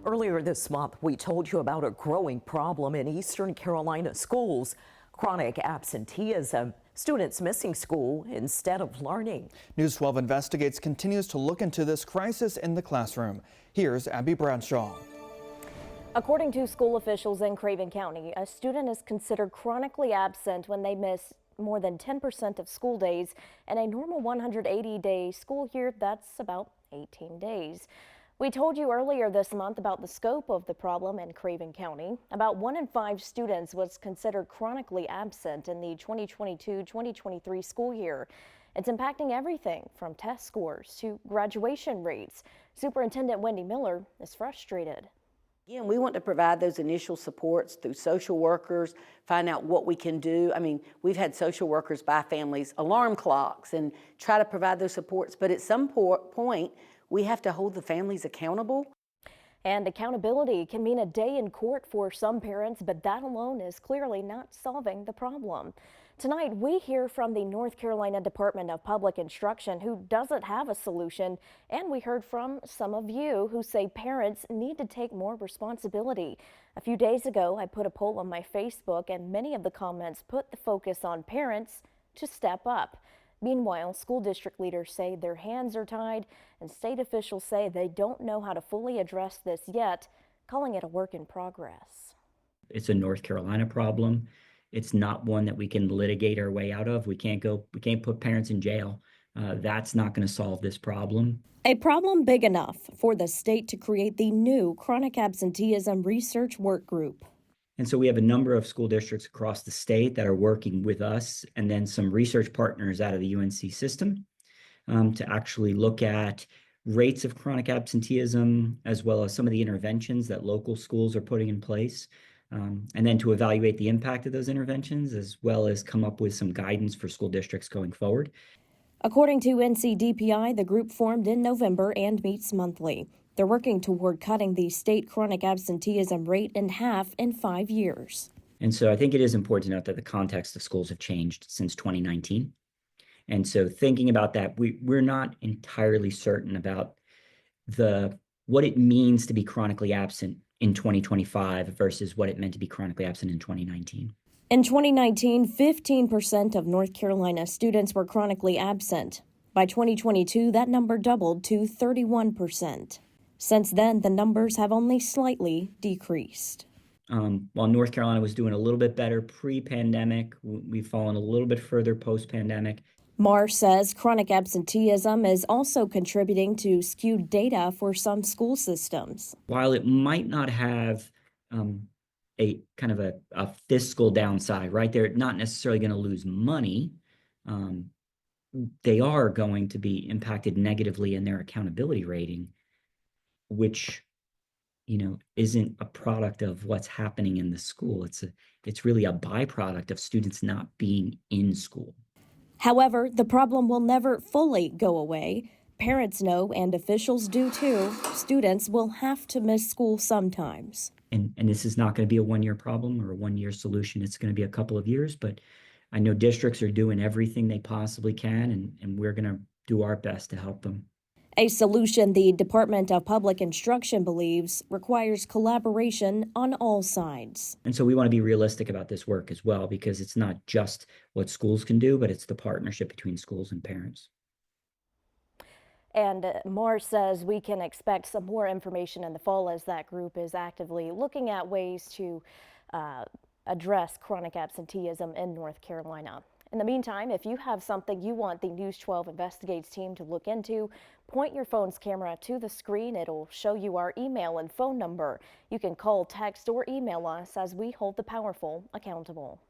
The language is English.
Earlier this month, we told you about a growing problem in Eastern Carolina schools, chronic absenteeism, students missing school instead of learning. News 12 Investigates continues to look into this crisis in the classroom. Here's Abby Bradshaw. According to school officials in Craven County, a student is considered chronically absent when they miss more than 10% of school days. And a normal 180-day school year, that's about 18 days. We told you earlier this month about the scope of the problem in Craven County. About 1 in 5 students was considered chronically absent in the 2022-2023 school year. It's impacting everything from test scores to graduation rates. Superintendent Wendy Miller is frustrated. Again, we want to provide those initial supports through social workers, find out what we can do. I mean, we've had social workers buy families alarm clocks and try to provide those supports, but at some point, we have to hold the families accountable. And accountability can mean a day in court for some parents, but that alone is clearly not solving the problem. Tonight, we hear from the North Carolina Department of Public Instruction, who doesn't have a solution, and we heard from some of you who say parents need to take more responsibility. A few days ago, I put a poll on my Facebook, and many of the comments put the focus on parents to step up. Meanwhile, school district leaders say their hands are tied, and state officials say they don't know how to fully address this yet, calling it a work in progress. It's a North Carolina problem. It's not one that we can litigate our way out of. We can't put parents in jail. That's not going to solve this problem. A problem big enough for the state to create the new chronic absenteeism research work group. And so we have a number of school districts across the state that are working with us, and then some research partners out of the UNC system to actually look at rates of chronic absenteeism, as well as some of the interventions that local schools are putting in place, and then to evaluate the impact of those interventions, as well as come up with some guidance for school districts going forward. According to NCDPI, the group formed in November and meets monthly. They're working toward cutting the state chronic absenteeism rate in half in 5 years. And so I think it is important to note that the context of schools have changed since 2019. And so thinking about that, we're not entirely certain about what it means to be chronically absent in 2025 versus what it meant to be chronically absent in 2019. In 2019, 15% of North Carolina students were chronically absent. By 2022, that number doubled to 31%. Since then, the numbers have only slightly decreased. While North Carolina was doing a little bit better pre-pandemic, we've fallen a little bit further post-pandemic. Marr says chronic absenteeism is also contributing to skewed data for some school systems. While it might not have a kind of a fiscal downside, right? They're not necessarily going to lose money. They are going to be impacted negatively in their accountability rating, which, isn't a product of what's happening in the school. It's really a byproduct of students not being in school. However, the problem will never fully go away. Parents know, and officials do too, students will have to miss school sometimes. And this is not going to be a one-year problem or a one-year solution. It's going to be a couple of years, but I know districts are doing everything they possibly can, and we're going to do our best to help them. A solution the Department of Public Instruction believes requires collaboration on all sides. And so we want to be realistic about this work as well, because it's not just what schools can do, but it's the partnership between schools and parents. And Marr says we can expect some more information in the fall as that group is actively looking at ways to address chronic absenteeism in North Carolina. In the meantime, if you have something you want the News 12 Investigates team to look into, point your phone's camera to the screen. It'll show you our email and phone number. You can call, text, or email us as we hold the powerful accountable.